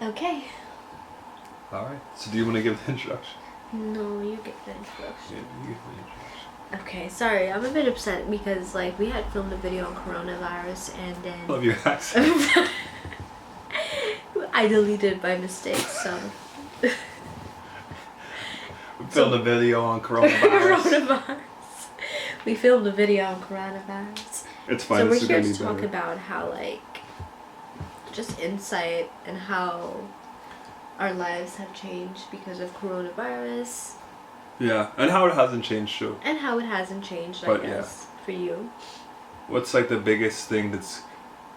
Okay. Alright. So do you want to give the introduction? No, you get the introduction. Yeah, you give the introduction. Okay, sorry, I'm a bit upset because like we had filmed a video on coronavirus and then Love your accent. I deleted it by mistake, so We filmed a video on coronavirus. coronavirus. We filmed a video on coronavirus. It's fine. So we're It's here gonna to be talk better. about how like just insight and how our lives have changed because of coronavirus Yeah, and how it hasn't changed too. and how it hasn't changed, I But, yeah. guess, for you. What's like the biggest thing that's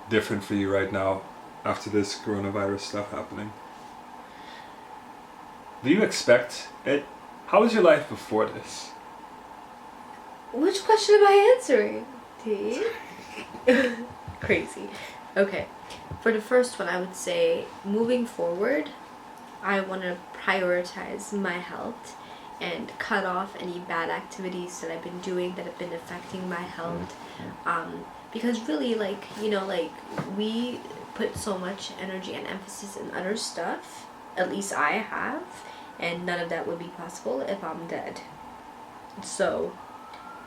different for you right now after this coronavirus stuff happening? Do you expect it? How was your life before this? Which question am I answering? T? Crazy. Okay. For the first one, I would say moving forward, I want to prioritize my health and cut off any bad activities that I've been doing that have been affecting my health. Because really, like, you know, like, we put so much energy and emphasis in other stuff, at least I have, and none of that would be possible if I'm dead. So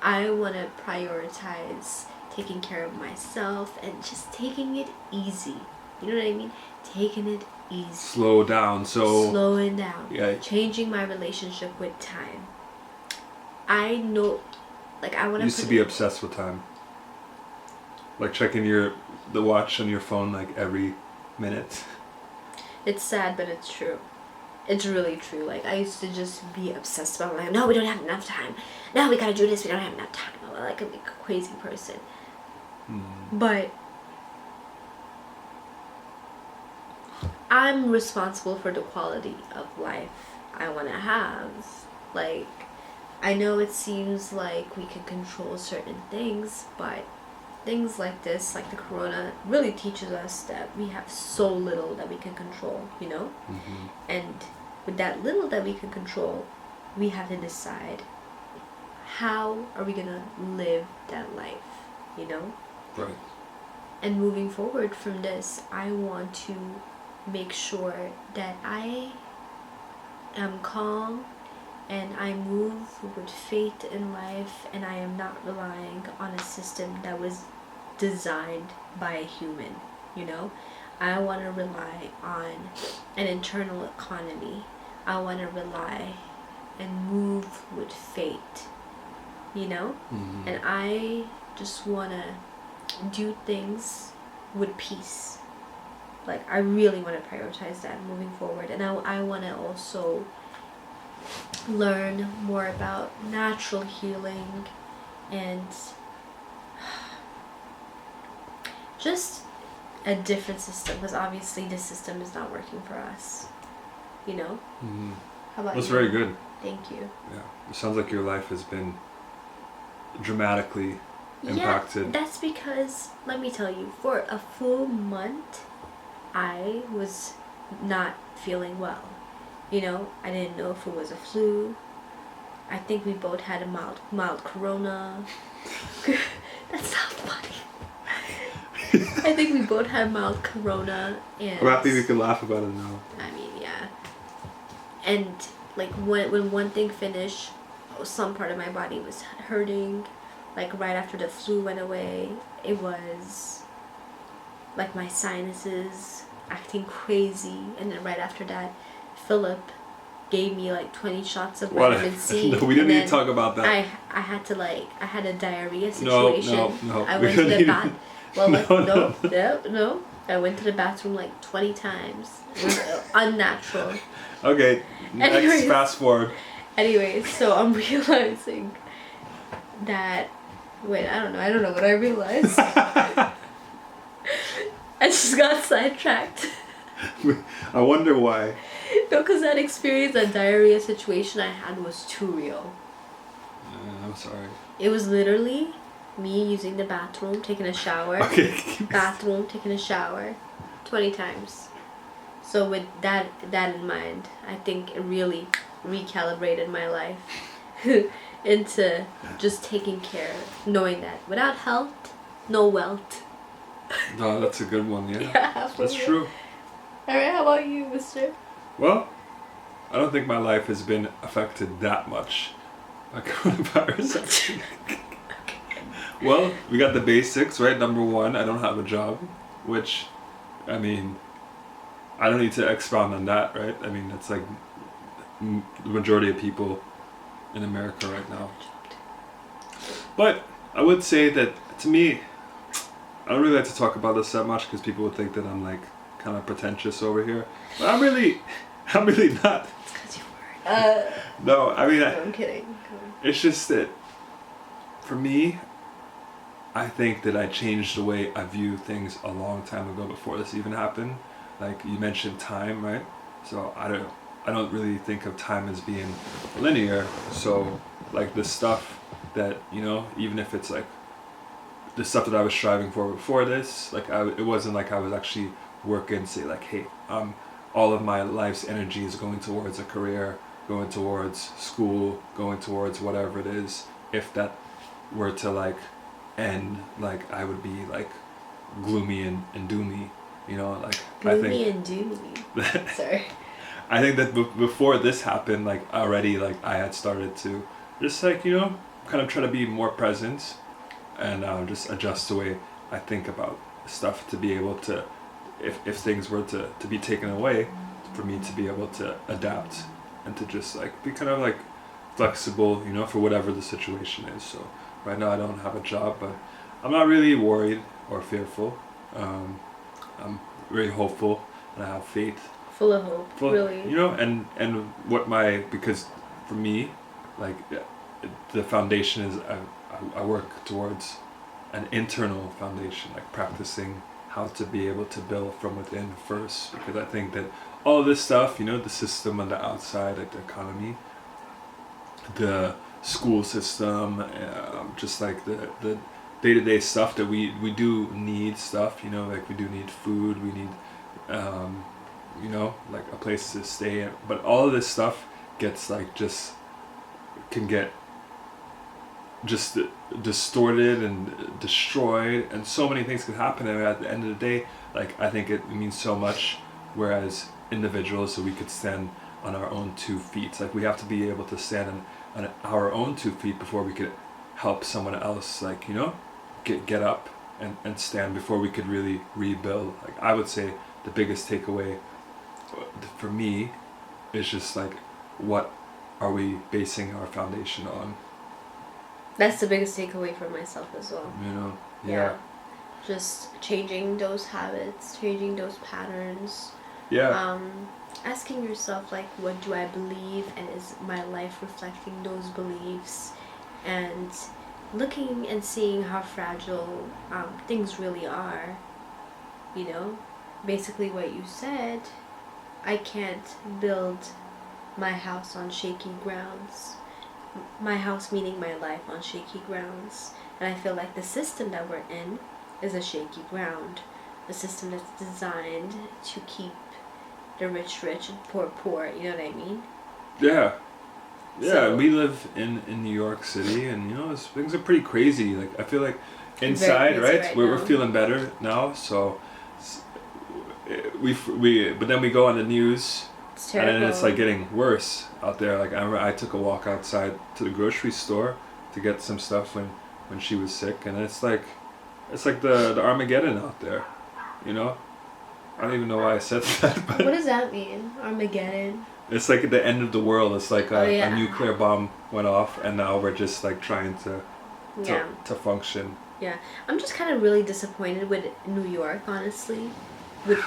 I want to prioritize taking care of myself and just taking it easy. You know what I mean? Taking it easy. Slow down. So Slowing down. yeah. Changing my relationship with time. I know, like, I want You used to be obsessed with time. Like checking the watch on your phone like every minute. It's sad, but it's true. It's really true. Like, I used to just be obsessed about, like, no, we don't have enough time. No, we gotta do this. We don't have enough time. I'm like a crazy person. But I'm responsible for the quality of life I want to have. Like, I know it seems like we can control certain things, but things like this, like the corona, really teaches us that we have so little that we can control, you know? And with that little that we can control, we have to decide how are we gonna live that life, you know? Right. And moving forward from this, I want to make sure that I am calm and I move with faith in life, and I am not relying on a system that was designed by a human, you know? I want to rely on an internal economy. I want to rely and move with faith, you know? And I just want to do things with peace. Like, I really want to prioritize that moving forward. And I want to also learn more about natural healing and just a different system, because obviously this system is not working for us, you know? How about That's you? very good. Thank you. Yeah. It sounds like your life has been dramatically impacted. Yeah, that's because, let me tell you, for a full month, I was not feeling well. You know, I didn't know if it was a flu. I think we both had a mild corona. That's not funny. I think we both had mild corona, and I'm happy we can laugh about it now. I mean, yeah. And like when one thing finished, some part of my body was hurting. Like right after the flu went away, it was like my sinuses acting crazy, and then right after that, Philip gave me like 20 shots of vitamin C. No, we didn't and need then to talk about that. I had to I had a diarrhea No, situation. no. I We went to don't the need- bath. Well, like, No, no. I went to the bathroom like 20 times. It was unnatural. Okay, next, Anyways. fast forward. Anyways, so I'm realizing that. Wait, I don't know what I realized. I just got sidetracked. I wonder why. No, because that experience, that diarrhea situation I had was too real. I'm sorry. It was literally me using the bathroom, taking a shower. Okay. Bathroom, taking a shower 20 times. So with that in mind, I think it really recalibrated my life into just taking care, knowing that without health, no wealth. No, that's a good one. Yeah, Yeah, for that's real. true. Alright, how about you, mister? Well, I don't think my life has been affected that much by coronavirus. Actually. Well, we got the basics, right? Number one, I don't have a job, which, I mean, I don't need to expound on that, right? I mean, it's like the majority of people in America right now. But I would say that, to me, I don't really like to talk about this that much because people would think that I'm like kind of pretentious over here. But I'm really not. It's because you were. No, I mean, No, I'm kidding. it's just that for me, I think that I changed the way I view things a long time ago before this even happened. Like you mentioned time, right? So I don't really think of time as being linear. So like the stuff that, you know, even if it's like the stuff that I was striving for before this, like it wasn't like I was actually working, say like, hey, all of my life's energy is going towards a career, going towards school, going towards whatever it is. If that were to like end, like I would be like gloomy and doomy, you know, like Gloomy and doomy. Sorry. I think that before this happened, like already, like I had started to just like, you know, kind of try to be more present and just adjust the way I think about stuff to be able to, if things were to be taken away, for me to be able to adapt and to just like be kind of like flexible, you know, for whatever the situation is. So right now I don't have a job, but I'm not really worried or fearful. I'm very hopeful and I have faith. Full of hope, really. You know, and because for me, like the foundation is I work towards an internal foundation, like practicing how to be able to build from within first, because I think that all this stuff, you know, the system on the outside, like the economy, the school system, just like the day-to-day stuff that we do need stuff, you know, like we do need food, we need you know, like a place to stay in. But all of this stuff gets like can get just distorted and destroyed, and so many things can happen. And at the end of the day, like I think it means so much. Whereas individuals, so we could stand on our own 2 feet. Like we have to be able to stand on our own 2 feet before we could help someone else. Like, you know, get up and stand before we could really rebuild. Like I would say the biggest takeaway for me is just like, what are we basing our foundation on? That's the biggest takeaway for myself as well. You know? Yeah. Just changing those habits, changing those patterns. Yeah. Asking yourself, like, what do I believe, and is my life reflecting those beliefs? And looking and seeing how fragile things really are. You know? Basically what you said, I can't build my house on shaky grounds. My house meaning my life on shaky grounds. And I feel like the system that we're in is a shaky ground. A system that's designed to keep the rich rich and poor poor, you know what I mean? Yeah. Yeah, So, we live in New York City, and you know, things are pretty crazy. Like I feel like inside, very crazy right? right We're now. feeling better now, so but then we go on the news, It's and terrible. then it's like getting worse out there. Like I remember I took a walk outside to the grocery store to get some stuff when she was sick, and it's like the Armageddon out there, you know. I don't even know why I said that, but What does that mean? Armageddon? it's like at the end of the world. It's like Oh, yeah. a nuclear bomb went off, and now we're just like trying to Yeah. function. Yeah. I'm just kind of really disappointed with New York, honestly. With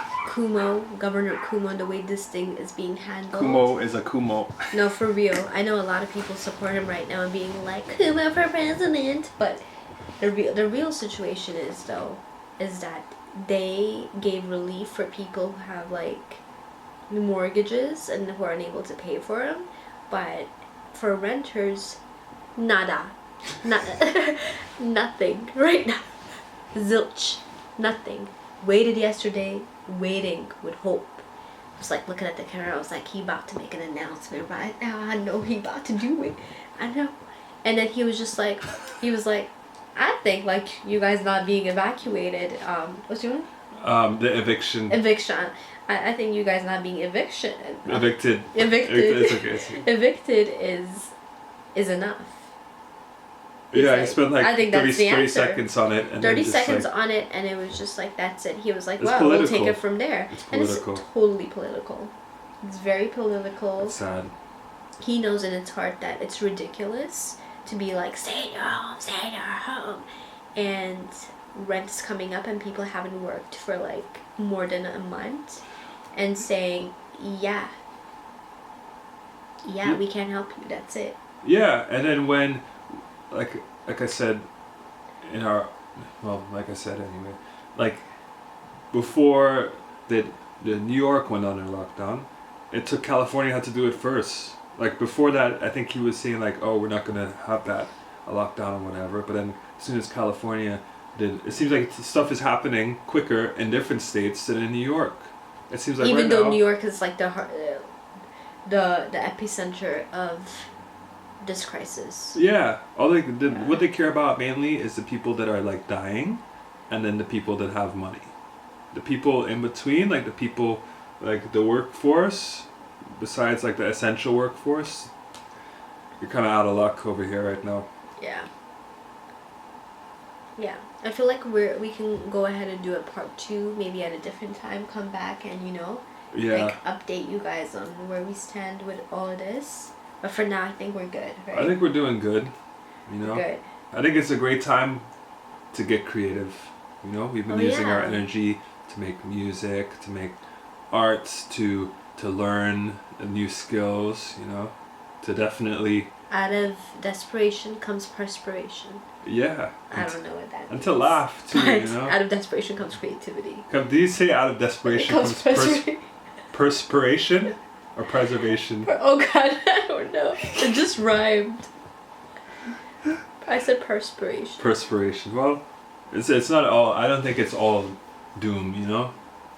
Governor Cuomo, the way this thing is being handled. Kumo is a Kumo. No, for real. I know a lot of people support him right now and being like, Cuomo for president. But the real situation is, though, is that they gave relief for people who have, like, mortgages and who are unable to pay for them. But for renters, nada. Nothing right now. Zilch. Nothing. Waited yesterday, waiting with hope. I was like looking at the camera, I was like, he about to make an announcement right now. I know he about to do it. I know. And then he was like, I think like you guys not being evacuated. What's your name? The eviction. Eviction. I think you guys not being eviction. Evicted. Evicted. It's okay. It's okay. Evicted is enough. Yeah, he spent like I think 30 that's the 30 answer. seconds on it. And 30 then just seconds like, on it, and it was just like, that's it. He was like, It's well, we'll political. take it from there. It's And political. it's totally political. It's very political. It's sad. He knows in his heart that it's ridiculous to be like, stay in your home, stay in your home. And rent's coming up and people haven't worked for like more than a month. And saying, yeah, we can't help you, that's it. Yeah, and then when, like I said, like I said anyway, like before the New York went under lockdown, it took California had to do it first. Like before that, I think he was saying like, oh, we're not gonna have a lockdown or whatever. But then as soon as California did, it seems like stuff is happening quicker in different states than in New York. It seems like even right though now, New York is like the epicenter of this crisis. yeah, what they care about mainly is the people that are like dying, and then the people that have money. The people in between, like the people, like the workforce, besides like the essential workforce, you're kind of out of luck over here right now. Yeah, I feel like we can go ahead and do a part 2 maybe at a different time, come back and like update you guys on where we stand with all of this. But for now, I think we're good, right? I think we're doing good. Good. I think it's a great time to get creative. We've been using our energy to make music, to make arts, to learn new skills. To definitely. Out of desperation comes perspiration. Yeah. I don't know what that means. And to laugh too. But out of desperation comes creativity. Do you say out of desperation comes perspiration or preservation? Oh God, I don't know. It just rhymed. I said perspiration. Perspiration. Well, it's not all. I don't think it's all doom.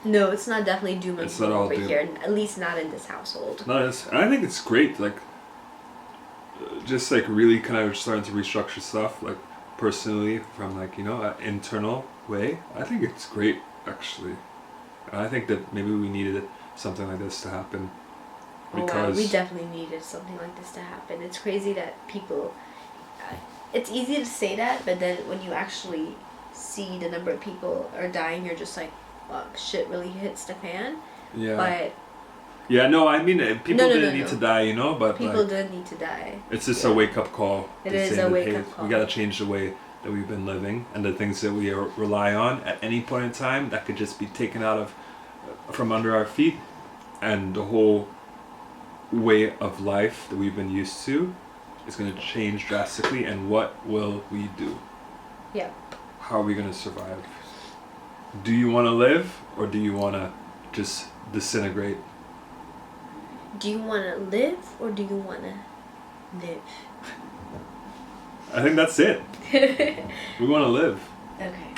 No, it's not definitely doom and It's not gloom all over doom. here. At least not in this household. No, and I think it's great. Like, just like really kind of starting to restructure stuff. Like personally, from like an internal way. I think it's great actually. And I think that maybe we needed something like this to happen. Because we definitely needed something like this to happen. It's crazy that people. It's easy to say that, but then when you actually see the number of people are dying, you're just like, fuck, shit really hits the fan. Yeah. But. Yeah, no, I mean, people didn't need no. to die, but people like, did need to die. It's just a wake-up call. It to is say a that, wake-up hey, call. We gotta change the way that we've been living, and the things that we rely on at any point in time that could just be taken from under our feet, and the whole way of life that we've been used to is going to change drastically. And what will we do? Yeah. How are we going to survive? Do you want to live, or do you want to just disintegrate? Do you want to live, or do you want to live? I think that's it. We want to live. Okay.